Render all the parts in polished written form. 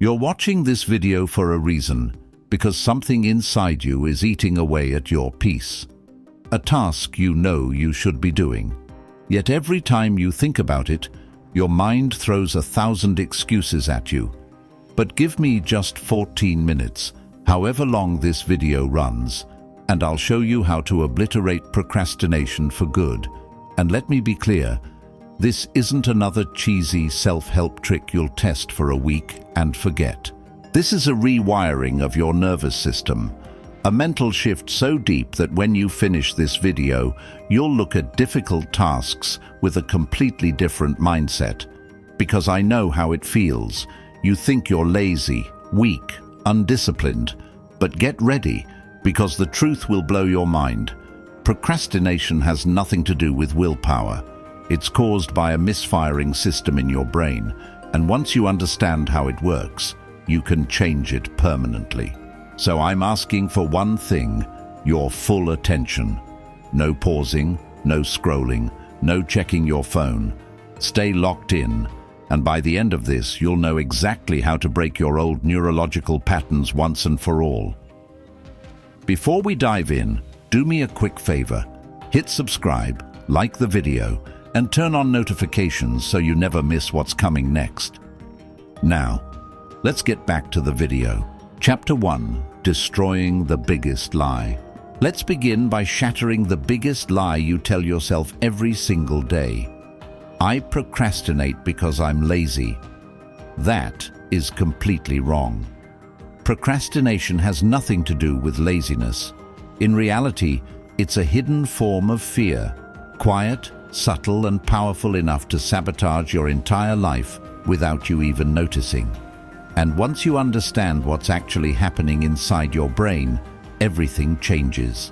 You're watching this video for a reason, because something inside you is eating away at your peace. A task you know you should be doing. Yet every time you think about it, your mind throws 1,000 excuses at you. But give me just 14 minutes, however long this video runs, and I'll show you how to obliterate procrastination for good. And let me be clear, this isn't another cheesy self-help trick you'll test for a week and forget. This is a rewiring of your nervous system, a mental shift so deep that when you finish this video, you'll look at difficult tasks with a completely different mindset. Because I know how it feels. You think you're lazy, weak, undisciplined. But get ready, because the truth will blow your mind. Procrastination has nothing to do with willpower. It's caused by a misfiring system in your brain, and once you understand how it works, you can change it permanently. So I'm asking for one thing, your full attention. No pausing, no scrolling, no checking your phone. Stay locked in, and by the end of this, you'll know exactly how to break your old neurological patterns once and for all. Before we dive in, do me a quick favor. Hit subscribe, like the video, and turn on notifications so you never miss what's coming next. Now, let's get back to the video. Chapter 1. Destroying the biggest lie. Let's begin by shattering the biggest lie you tell yourself every single day. I procrastinate because I'm lazy. That is completely wrong. Procrastination has nothing to do with laziness. In reality, it's a hidden form of fear, quiet, subtle, and powerful enough to sabotage your entire life without you even noticing. And once you understand what's actually happening inside your brain, everything changes.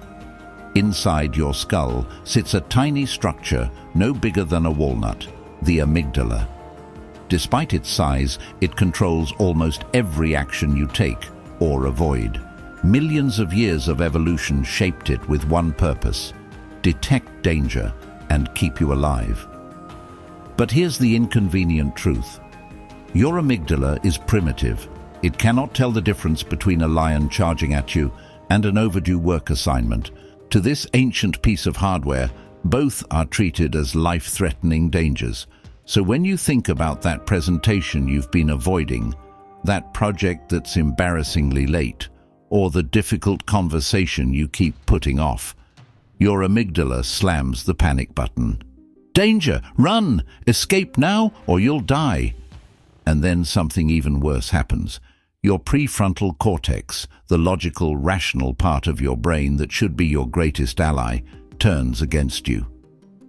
Inside your skull sits a tiny structure no bigger than a walnut, the amygdala. Despite its size, it controls almost every action you take or avoid. Millions of years of evolution shaped it with one purpose: detect danger and keep you alive. But here's the inconvenient truth. Your amygdala is primitive. It cannot tell the difference between a lion charging at you and an overdue work assignment. To this ancient piece of hardware, both are treated as life-threatening dangers. So when you think about that presentation you've been avoiding, that project that's embarrassingly late, or the difficult conversation you keep putting off, your amygdala slams the panic button. Danger! Run! Escape now or you'll die! And then something even worse happens. Your prefrontal cortex, the logical, rational part of your brain that should be your greatest ally, turns against you.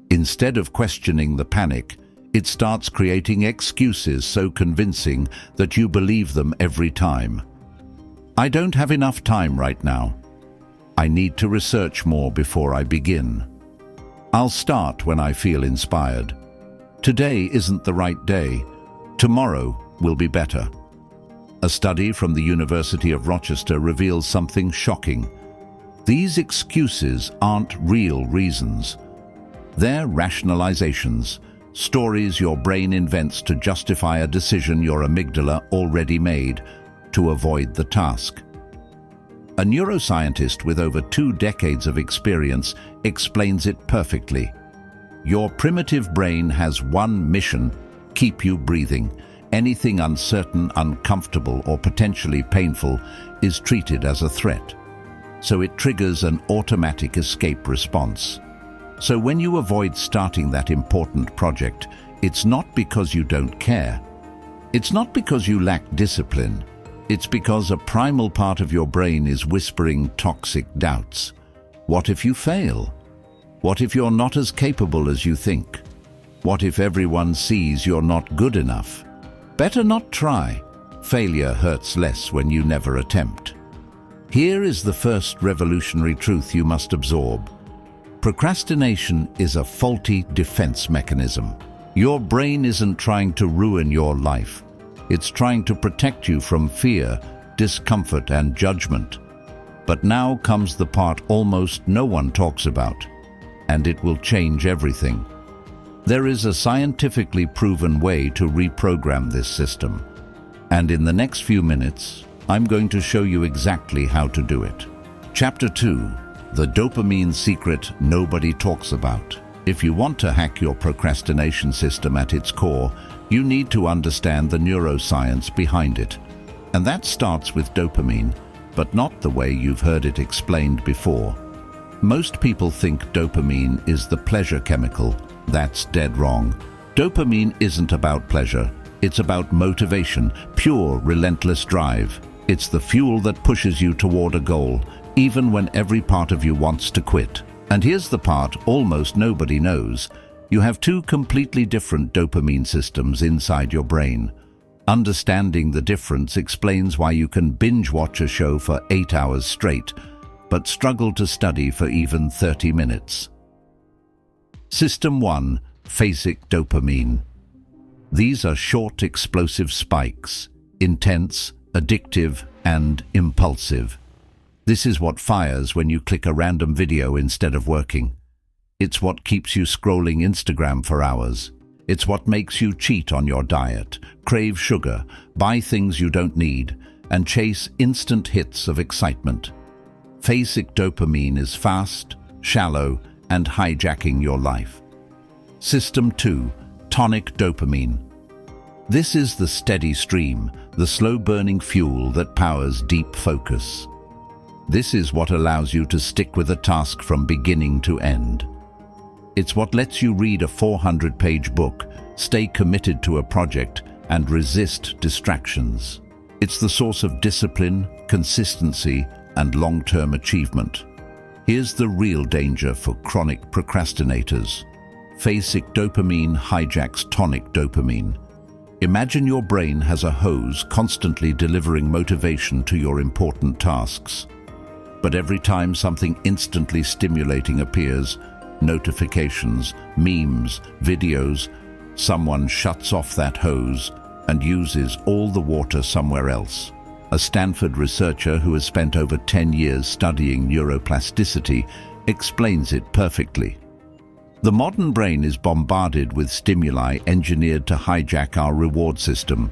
Instead of questioning the panic, it starts creating excuses so convincing that you believe them every time. I don't have enough time right now. I need to research more before I begin. I'll start when I feel inspired. Today isn't the right day. Tomorrow will be better. A study from the University of Rochester reveals something shocking. These excuses aren't real reasons. They're rationalizations, stories your brain invents to justify a decision your amygdala already made to avoid the task. A neuroscientist with over 2 decades of experience explains it perfectly. Your primitive brain has one mission: keep you breathing. Anything uncertain, uncomfortable, or potentially painful is treated as a threat. So it triggers an automatic escape response. So when you avoid starting that important project, it's not because you don't care. It's not because you lack discipline. It's because a primal part of your brain is whispering toxic doubts. What if you fail? What if you're not as capable as you think? What if everyone sees you're not good enough? Better not try. Failure hurts less when you never attempt. Here is the first revolutionary truth you must absorb. Procrastination is a faulty defense mechanism. Your brain isn't trying to ruin your life. It's trying to protect you from fear, discomfort, and judgment. But now comes the part almost no one talks about, and it will change everything. There is a scientifically proven way to reprogram this system. And in the next few minutes, I'm going to show you exactly how to do it. Chapter 2. The dopamine secret nobody talks about. If you want to hack your procrastination system at its core, you need to understand the neuroscience behind it. And that starts with dopamine, but not the way you've heard it explained before. Most people think dopamine is the pleasure chemical. That's dead wrong. Dopamine isn't about pleasure. It's about motivation, pure, relentless drive. It's the fuel that pushes you toward a goal, even when every part of you wants to quit. And here's the part almost nobody knows. You have two completely different dopamine systems inside your brain. Understanding the difference explains why you can binge watch a show for 8 hours straight, but struggle to study for even 30 minutes. System 1. Phasic dopamine. These are short, explosive spikes, intense, addictive, and impulsive. This is what fires when you click a random video instead of working. It's what keeps you scrolling Instagram for hours. It's what makes you cheat on your diet, crave sugar, buy things you don't need, and chase instant hits of excitement. Phasic dopamine is fast, shallow, and hijacking your life. System 2. Tonic dopamine. This is the steady stream, the slow-burning fuel that powers deep focus. This is what allows you to stick with a task from beginning to end. It's what lets you read a 400-page book, stay committed to a project, and resist distractions. It's the source of discipline, consistency, and long-term achievement. Here's the real danger for chronic procrastinators. Phasic dopamine hijacks tonic dopamine. Imagine your brain has a hose constantly delivering motivation to your important tasks. But every time something instantly stimulating appears, notifications, memes, videos, someone shuts off that hose and uses all the water somewhere else. A Stanford researcher who has spent over 10 years studying neuroplasticity explains it perfectly. The modern brain is bombarded with stimuli engineered to hijack our reward system.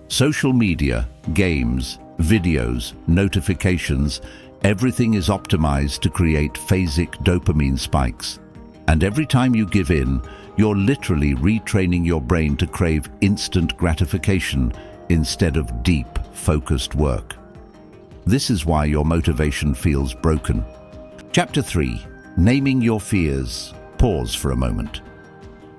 Social media, games, videos, notifications, everything is optimized to create phasic dopamine spikes. And every time you give in, you're literally retraining your brain to crave instant gratification instead of deep, focused work. This is why your motivation feels broken. Chapter 3. Naming your fears. Pause for a moment.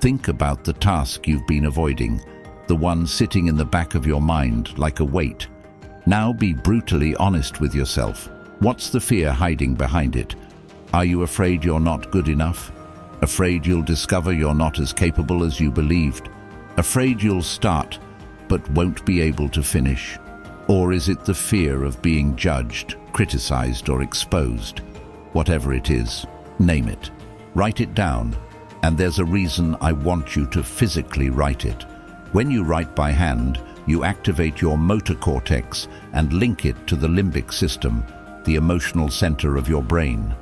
Think about the task you've been avoiding, the one sitting in the back of your mind like a weight. Now be brutally honest with yourself. What's the fear hiding behind it? Are you afraid you're not good enough? Afraid you'll discover you're not as capable as you believed? Afraid you'll start, but won't be able to finish? Or is it the fear of being judged, criticized, or exposed? Whatever it is, name it. Write it down. And there's a reason I want you to physically write it. When you write by hand, you activate your motor cortex and link it to the limbic system, the emotional center of your brain.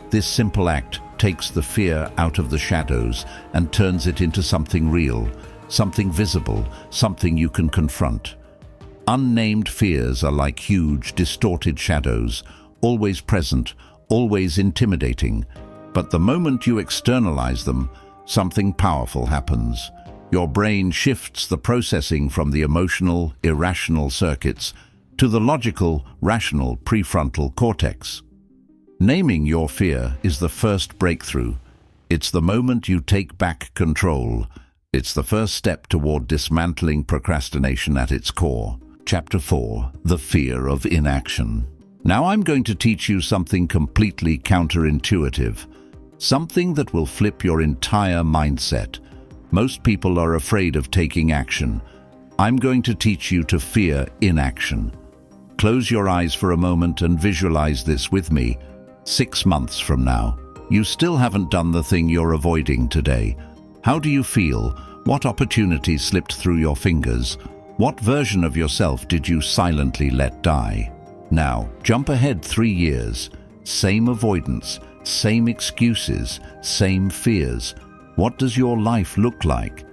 This simple act takes the fear out of the shadows and turns it into something real, something visible, something you can confront. Unnamed fears are like huge, distorted shadows, always present, always intimidating. But the moment you externalize them, something powerful happens. Your brain shifts the processing from the emotional, irrational circuits to the logical, rational prefrontal cortex. Naming your fear is the first breakthrough. It's the moment you take back control. It's the first step toward dismantling procrastination at its core. Chapter 4. The Fear of Inaction. Now I'm going to teach you something completely counterintuitive, something that will flip your entire mindset. Most people are afraid of taking action. I'm going to teach you to fear inaction. Close your eyes for a moment and visualize this with me. 6 months from now, you still haven't done the thing you're avoiding today. How do you feel? What opportunities slipped through your fingers? What version of yourself did you silently let die? Now, jump ahead 3 years. Same avoidance, same excuses, same fears. What does your life look like?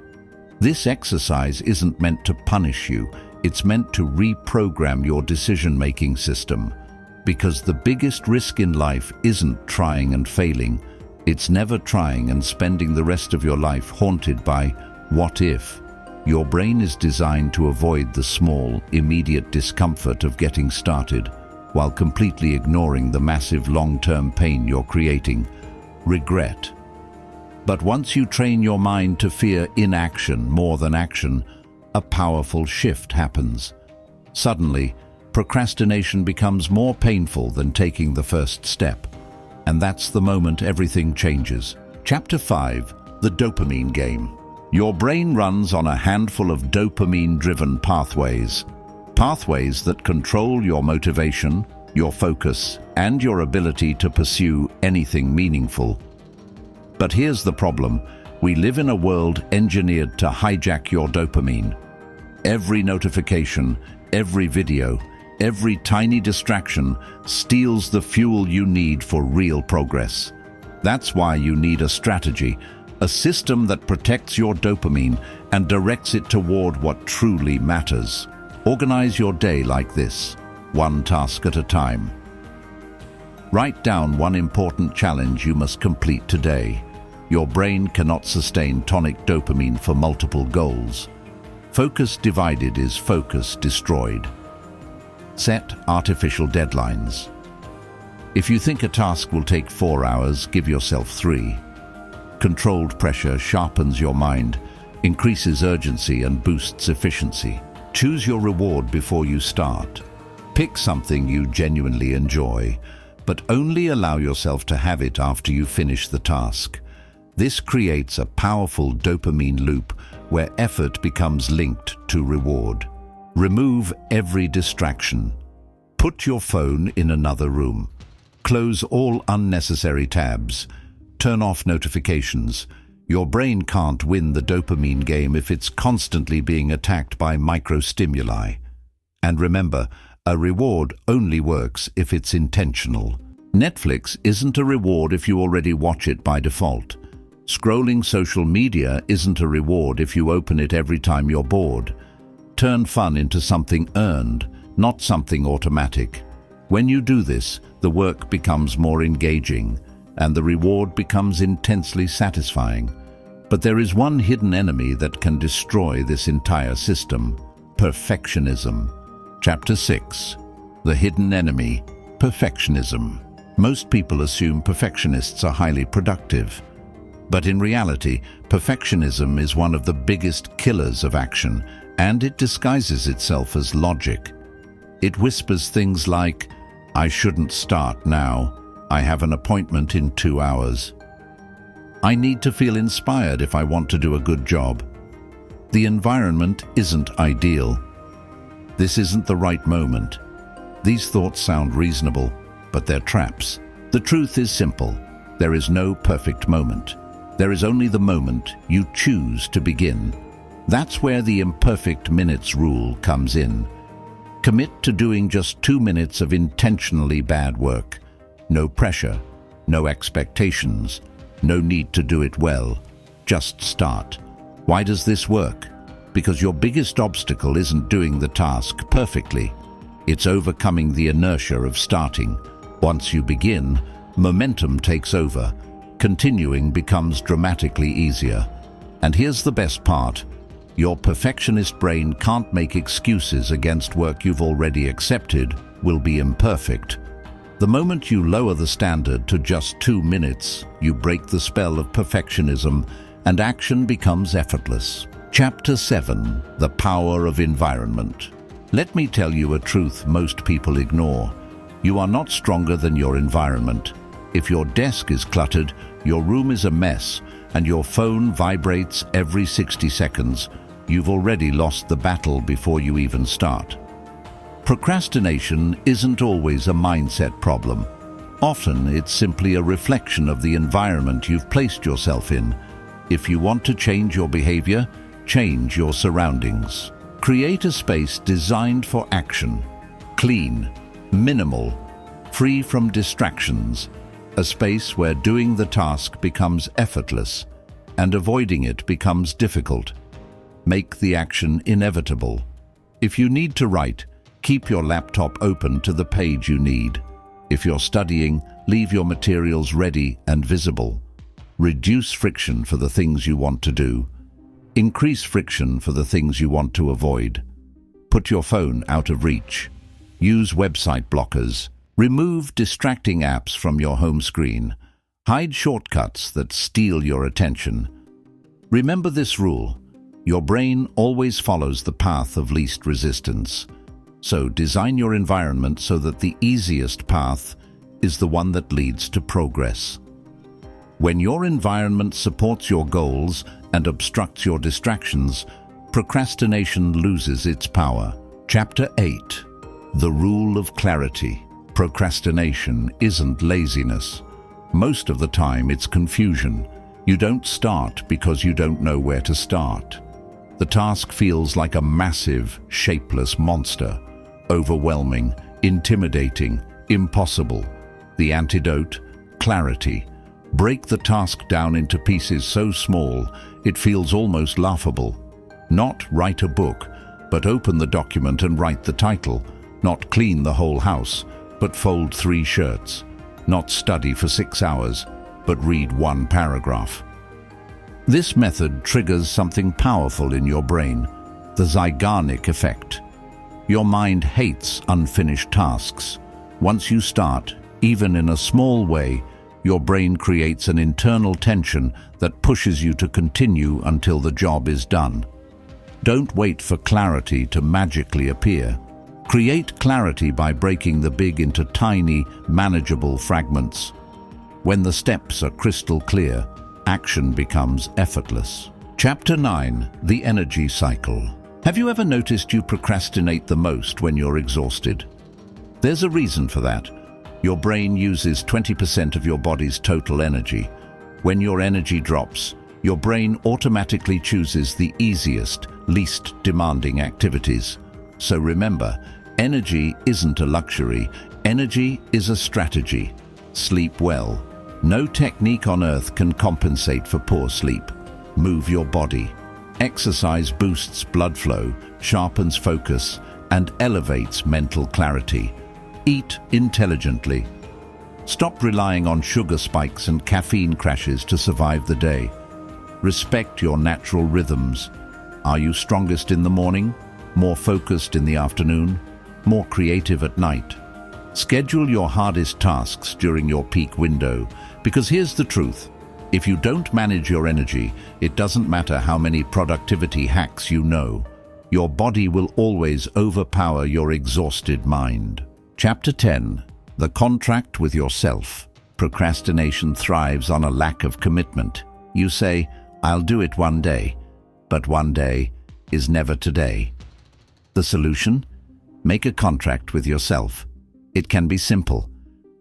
This exercise isn't meant to punish you. It's meant to reprogram your decision-making system, because the biggest risk in life isn't trying and failing. It's never trying and spending the rest of your life haunted by what if. Your brain is designed to avoid the small, immediate discomfort of getting started, while completely ignoring the massive long-term pain you're creating: regret. But once you train your mind to fear inaction more than action, a powerful shift happens. Suddenly, procrastination becomes more painful than taking the first step. And that's the moment everything changes. Chapter 5: The Dopamine Game. Your brain runs on a handful of dopamine-driven pathways. Pathways that control your motivation, your focus, and your ability to pursue anything meaningful. But here's the problem. We live in a world engineered to hijack your dopamine. Every notification, every video, every tiny distraction steals the fuel you need for real progress. That's why you need a strategy, a system that protects your dopamine and directs it toward what truly matters. Organize your day like this, one task at a time. Write down one important challenge you must complete today. Your brain cannot sustain tonic dopamine for multiple goals. Focus divided is focus destroyed. Set artificial deadlines. If you think a task will take 4 hours, give yourself 3. Controlled pressure sharpens your mind, increases urgency, and boosts efficiency. Choose your reward before you start. Pick something you genuinely enjoy, but only allow yourself to have it after you finish the task. This creates a powerful dopamine loop where effort becomes linked to reward. Remove every distraction. Put your phone in another room. Close all unnecessary tabs. Turn off notifications. Your brain can't win the dopamine game if it's constantly being attacked by microstimuli. And remember, a reward only works if it's intentional. Netflix isn't a reward if you already watch it by default. Scrolling social media isn't a reward if you open it every time you're bored. Turn fun into something earned, not something automatic. When you do this, the work becomes more engaging, and the reward becomes intensely satisfying. But there is one hidden enemy that can destroy this entire system: perfectionism. Chapter 6: The Hidden Enemy, Perfectionism. Most people assume perfectionists are highly productive. But in reality, perfectionism is one of the biggest killers of action, and it disguises itself as logic. It whispers things like, "I shouldn't start now. I have an appointment in 2 hours. I need to feel inspired if I want to do a good job. The environment isn't ideal. This isn't the right moment." These thoughts sound reasonable, but they're traps. The truth is simple. There is no perfect moment. There is only the moment you choose to begin. That's where the imperfect minutes rule comes in. Commit to doing just 2 minutes of intentionally bad work. No pressure, no expectations, no need to do it well. Just start. Why does this work? Because your biggest obstacle isn't doing the task perfectly. It's overcoming the inertia of starting. Once you begin, momentum takes over. Continuing becomes dramatically easier. And here's the best part. Your perfectionist brain can't make excuses against work you've already accepted will be imperfect. The moment you lower the standard to just 2 minutes, you break the spell of perfectionism and action becomes effortless. Chapter 7: The Power of Environment. Let me tell you a truth most people ignore. You are not stronger than your environment. If your desk is cluttered, your room is a mess, and your phone vibrates every 60 seconds, you've already lost the battle before you even start. Procrastination isn't always a mindset problem. Often it's simply a reflection of the environment you've placed yourself in. If you want to change your behavior, change your surroundings. Create a space designed for action. Clean, minimal, free from distractions. A space where doing the task becomes effortless and avoiding it becomes difficult. Make the action inevitable. If you need to write, keep your laptop open to the page you need. If you're studying, leave your materials ready and visible. Reduce friction for the things you want to do. Increase friction for the things you want to avoid. Put your phone out of reach. Use website blockers. Remove distracting apps from your home screen. Hide shortcuts that steal your attention. Remember this rule: your brain always follows the path of least resistance. So design your environment so that the easiest path is the one that leads to progress. When your environment supports your goals and obstructs your distractions, procrastination loses its power. Chapter 8. The Rule of Clarity. Procrastination isn't laziness. Most of the time it's confusion. You don't start because you don't know where to start. The task feels like a massive, shapeless monster. Overwhelming, intimidating, impossible. The antidote? Clarity. Break the task down into pieces so small it feels almost laughable. Not write a book, but open the document and write the title. Not clean the whole house, but fold 3 shirts. Not study for 6 hours, but read 1 paragraph. This method triggers something powerful in your brain, the Zeigarnik effect. Your mind hates unfinished tasks. Once you start, even in a small way, your brain creates an internal tension that pushes you to continue until the job is done. Don't wait for clarity to magically appear. Create clarity by breaking the big into tiny, manageable fragments. When the steps are crystal clear, action becomes effortless. Chapter 9. The Energy Cycle. Have you ever noticed you procrastinate the most when you're exhausted? There's a reason for that. Your brain uses 20% of your body's total energy. When your energy drops, your brain automatically chooses the easiest, least demanding activities. So remember, energy isn't a luxury. Energy is a strategy. Sleep well. No technique on earth can compensate for poor sleep. Move your body. Exercise boosts blood flow, sharpens focus, and elevates mental clarity. Eat intelligently. Stop relying on sugar spikes and caffeine crashes to survive the day. Respect your natural rhythms. Are you strongest in the morning? More focused in the afternoon? More creative at night? Schedule your hardest tasks during your peak window, because here's the truth. If you don't manage your energy, it doesn't matter how many productivity hacks you know. Your body will always overpower your exhausted mind. Chapter 10. The Contract with Yourself. Procrastination thrives on a lack of commitment. You say, "I'll do it one day," but one day is never today. The solution? Make a contract with yourself. It can be simple.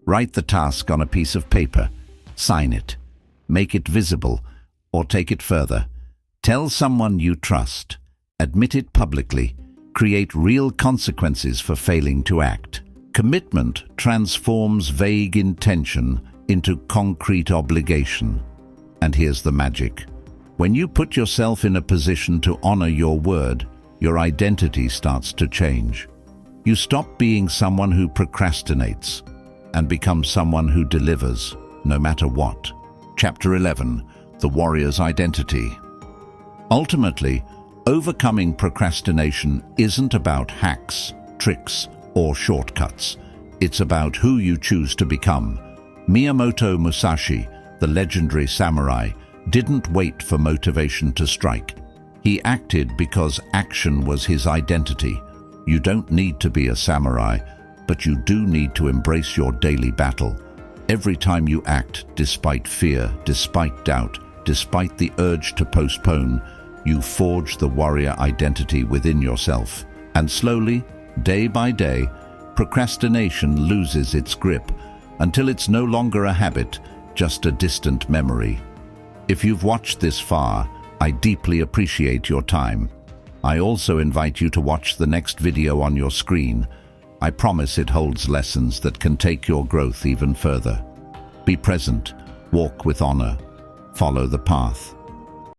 Write the task on a piece of paper. Sign it. Make it visible, or take it further. Tell someone you trust. Admit it publicly. Create real consequences for failing to act. Commitment transforms vague intention into concrete obligation. And here's the magic. When you put yourself in a position to honor your word, your identity starts to change. You stop being someone who procrastinates and become someone who delivers, no matter what. Chapter 11. The Warrior's Identity. Ultimately, overcoming procrastination isn't about hacks, tricks, or shortcuts. It's about who you choose to become. Miyamoto Musashi, the legendary samurai, didn't wait for motivation to strike. He acted because action was his identity. You don't need to be a samurai, but you do need to embrace your daily battle. Every time you act, despite fear, despite doubt, despite the urge to postpone, you forge the warrior identity within yourself. And slowly, day by day, procrastination loses its grip until it's no longer a habit, just a distant memory. If you've watched this far, I deeply appreciate your time. I also invite you to watch the next video on your screen. I promise it holds lessons that can take your growth even further. Be present, walk with honor, follow the path.